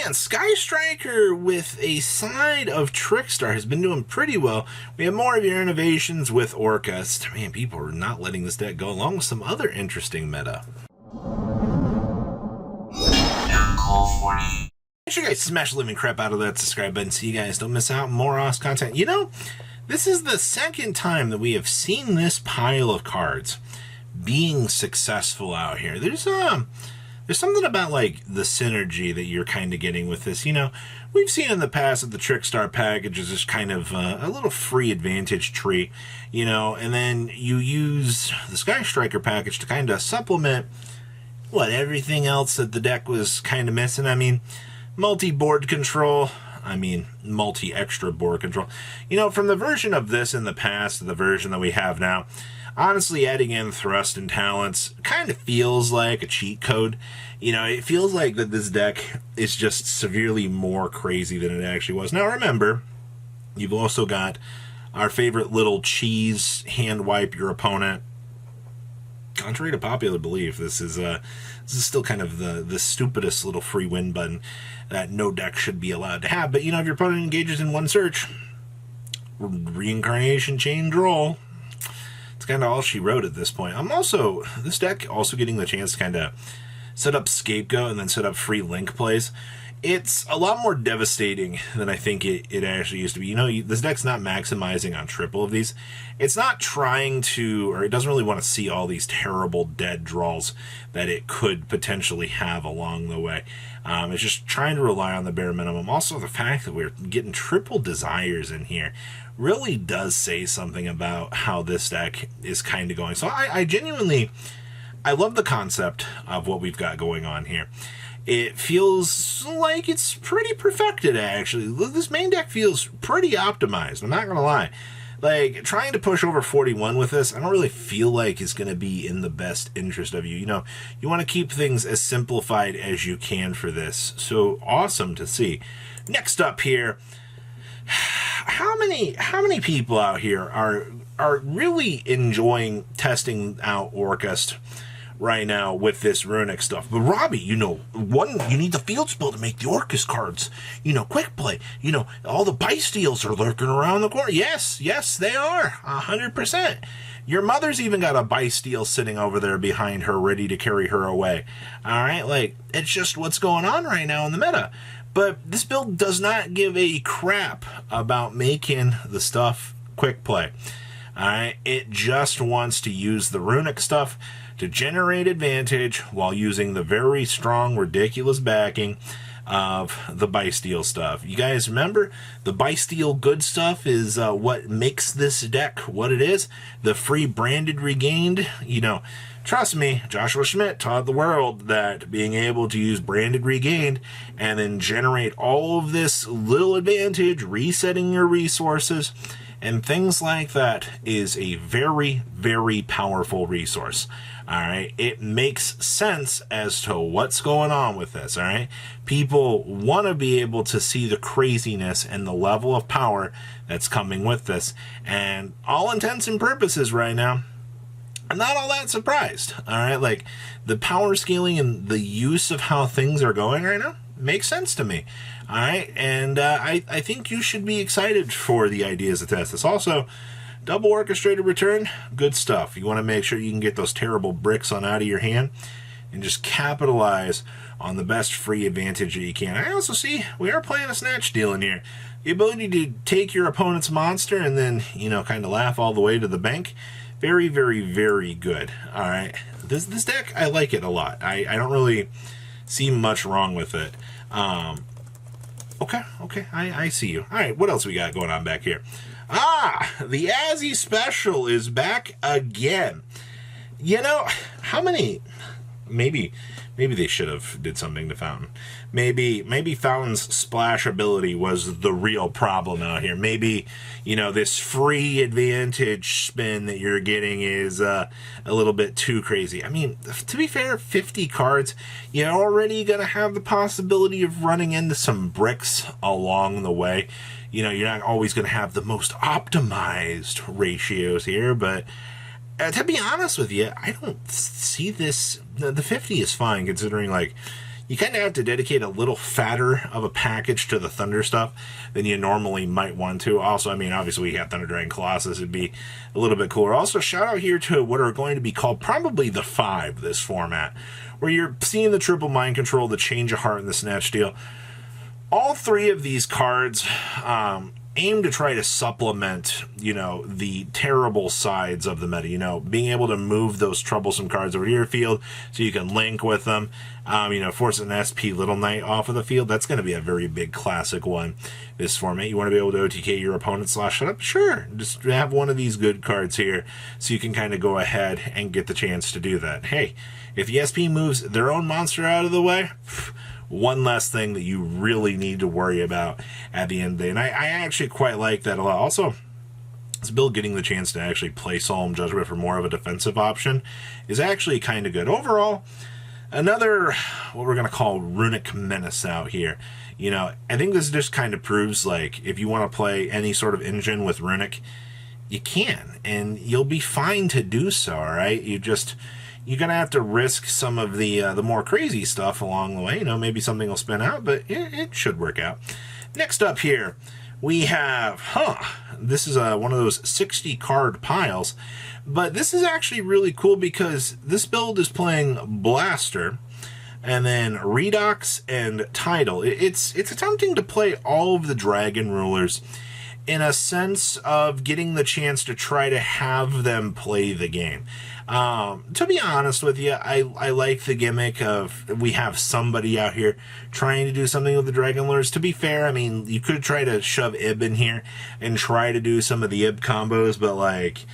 And Sky Striker with a side of Trickstar has been doing pretty well. We have more of your innovations with Orcust. Man, people are not letting this deck go, along with some other interesting meta. Make sure you guys smash the living crap out of that subscribe button so you guys don't miss out on more awesome content. You know, this is the second time that we have seen this pile of cards being successful out here. There's something about like the synergy that you're kind of getting with this. You know, we've seen in the past that the Trickstar package is just kind of a little free advantage tree, you know, and then you use the Sky Striker package to kind of supplement everything else that the deck was kind of missing. I mean, multi-board control. I mean, multi-extra board control. You know, from the version of this in the past to the version that we have now, honestly, adding in thrust and talents kind of feels like a cheat code. You know, it feels like that this deck is just severely more crazy than it actually was. Now, remember, you've also got our favorite little cheese hand wipe your opponent. Contrary to popular belief, this is still kind of the stupidest little free win button that no deck should be allowed to have. But, you know, if your opponent engages in one search, reincarnation change roll. It's kind of all she wrote at this point. This deck also getting the chance to kind of set up Scapegoat and then set up free link plays. It's a lot more devastating than I think it actually used to be. You know, this deck's not maximizing on triple of these. It's not trying to, or it doesn't really want to see all these terrible dead draws that it could potentially have along the way. It's just trying to rely on the bare minimum. Also, the fact that we're getting triple desires in here really does say something about how this deck is kind of going. So I genuinely, I love the concept of what we've got going on here. It feels like it's pretty perfected, actually. This main deck feels pretty optimized, I'm not going to lie. Like, trying to push over 41 with this, I don't really feel like is going to be in the best interest of you. You know, you want to keep things as simplified as you can for this. So, awesome to see. Next up here, how many people out here are really enjoying testing out Orcust right now with this runic stuff? But Robbie, you know, you need the field spell to make the Orcust cards, you know, quick play. You know, all the bysteals are lurking around the corner. Yes, they are, 100%. Your mother's even got a bysteel sitting over there behind her, ready to carry her away. All right, like, it's just what's going on right now in the meta. But this build does not give a crap about making the stuff quick play. All right, it just wants to use the runic stuff to generate advantage while using the very strong, ridiculous backing of the bysteel stuff. You guys remember, the bysteel good stuff is what makes this deck what it is. The free branded regained, you know, trust me, Joshua Schmidt taught the world that being able to use branded regained and then generate all of this little advantage, resetting your resources, and things like that is a very, very powerful resource. All right, it makes sense as to what's going on with this. All right, people want to be able to see the craziness and the level of power that's coming with this, and all intents and purposes right now, I'm not all that surprised. All right, like the power scaling and the use of how things are going right now makes sense to me. All right, and I think you should be excited for the ideas to test this. Also, double orchestrated return, good stuff. You want to make sure you can get those terrible bricks on out of your hand and just capitalize on the best free advantage that you can. I also see we are playing a snatch deal in here. The ability to take your opponent's monster and then, you know, kind of laugh all the way to the bank. Very, very, very good. All right, this deck, I like it a lot. I don't really see much wrong with it. Okay, I see you. All right, what else we got going on back here? The Azzy special is back again. You know, how many? Maybe they should have did something to Fountain. Maybe Fountain's splash ability was the real problem out here. Maybe, you know, this free advantage spin that you're getting is a little bit too crazy. I mean, to be fair, 50 cards, you're already going to have the possibility of running into some bricks along the way. You know, you're not always going to have the most optimized ratios here, but to be honest with you, I don't see this. The 50 is fine considering, like, you kind of have to dedicate a little fatter of a package to the Thunder stuff than you normally might want to. Also, I mean, obviously we have Thunder Dragon Colossus. It'd be a little bit cooler. Also, shout out here to what are going to be called probably the 5 this format, where you're seeing the triple mind control, the change of heart, and the snatch steal. All 3 of these cards aim to try to supplement, you know, the terrible sides of the meta. You know, being able to move those troublesome cards over to your field so you can link with them. You know, force an SP Little Knight off of the field. That's going to be a very big classic one this format. You want to be able to OTK your opponent / shut up? Sure. Just have one of these good cards here so you can kind of go ahead and get the chance to do that. Hey, if the SP moves their own monster out of the way, one less thing that you really need to worry about at the end of the day. And I actually quite like that a lot. Also, this build getting the chance to actually play Solemn Judgment for more of a defensive option is actually kind of good. Overall, another, what we're going to call Runic Menace out here. You know, I think this just kind of proves, like, if you want to play any sort of engine with Runic, you can, and you'll be fine to do so, all right? You're going to have to risk some of the more crazy stuff along the way. You know, maybe something will spin out, but it should work out. Next up here, we have, this is one of those 60 card piles, but this is actually really cool because this build is playing Blaster, and then Redox and Tidal. It's attempting to play all of the Dragon Rulers in a sense of getting the chance to try to have them play the game. To be honest with you, I like the gimmick of we have somebody out here trying to do something with the Dragon Lures. To be fair, I mean, you could try to shove Ib in here and try to do some of the Ib combos, but like,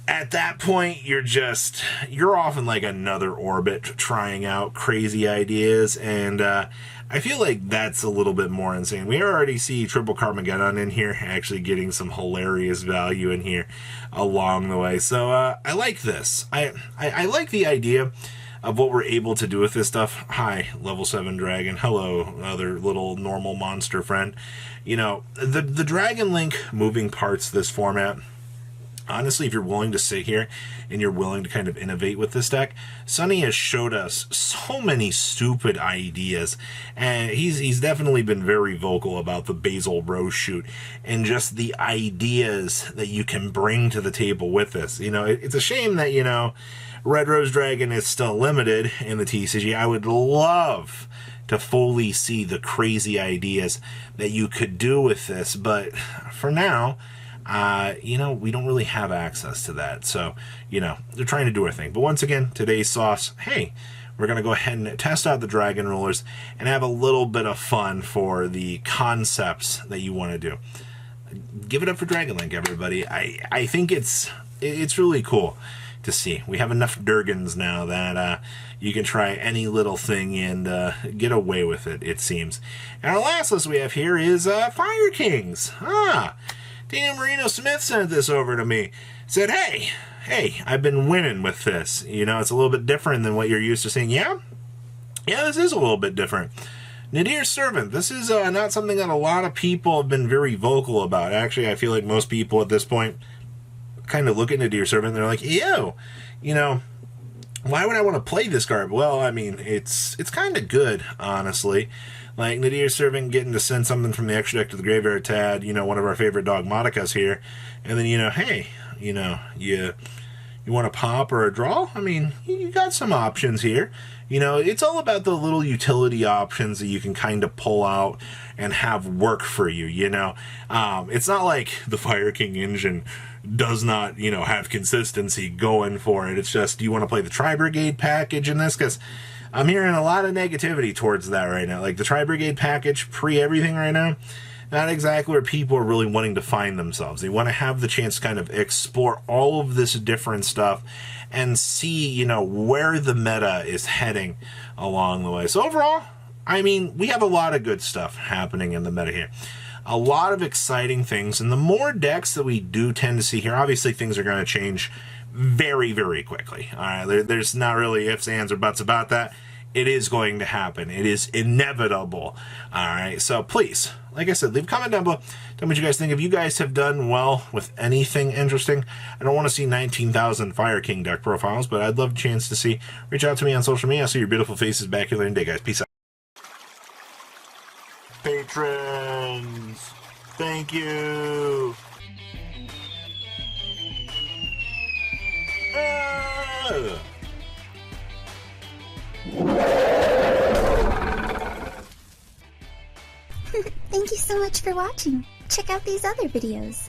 at that point, you're off in like another orbit trying out crazy ideas, and I feel like that's a little bit more insane. We already see Triple Carmageddon in here, actually getting some hilarious value in here along the way. So I like this. I like the idea of what we're able to do with this stuff. Hi, level 7 dragon. Hello, other little normal monster friend. You know, the Dragon Link moving parts of this format, honestly, if you're willing to sit here and you're willing to kind of innovate with this deck, Sonny has showed us so many stupid ideas, and he's definitely been very vocal about the Basil Rose shoot and just the ideas that you can bring to the table with this. You know, it's a shame that, you know, Red Rose Dragon is still limited in the TCG. I would love to fully see the crazy ideas that you could do with this, but for now, you know, we don't really have access to that. So, you know, they're trying to do our thing. But once again, today's sauce, hey, we're going to go ahead and test out the Dragon Rulers and have a little bit of fun for the concepts that you want to do. Give it up for Dragon Link, everybody. I think it's really cool to see. We have enough Durgans now that you can try any little thing and get away with it, it seems. And our last list we have here is Fire Kings. Daniel Marino Smith sent this over to me. Said, hey, I've been winning with this. You know, it's a little bit different than what you're used to seeing. Yeah, this is a little bit different. Nadir Servant. This is not something that a lot of people have been very vocal about. Actually, I feel like most people at this point kind of look at Nadir Servant and they're like, ew, you know, why would I want to play this card? Well, I mean, it's kind of good, honestly. Like, Nadir Servant getting to send something from the extra deck to the graveyard to add, you know, one of our favorite Dogmaticas here. And then, you know, hey, you know, you want a pop or a draw? I mean, you got some options here. You know, it's all about the little utility options that you can kind of pull out and have work for you, you know. It's not like the Fire King engine does not, you know, have consistency going for it. It's just, do you want to play the Tri-Brigade package in this? Because I'm hearing a lot of negativity towards that right now. Like, the Tri-Brigade package, pre-everything right now, not exactly where people are really wanting to find themselves. They want to have the chance to kind of explore all of this different stuff and see, you know, where the meta is heading along the way. So overall, I mean, we have a lot of good stuff happening in the meta here. A lot of exciting things, and the more decks that we do tend to see here, obviously things are going to change very, very quickly. All right, there's not really ifs, ands, or buts about that. It is going to happen. It is inevitable. All right, so please, like I said, leave a comment down below. Tell me what you guys think. If you guys have done well with anything interesting, I don't want to see 19,000 Fire King deck profiles, but I'd love a chance to see. Reach out to me on social media. I'll see your beautiful faces back here later today, guys. Peace out. Patrons! Thank you! Thank you so much for watching. Check out these other videos.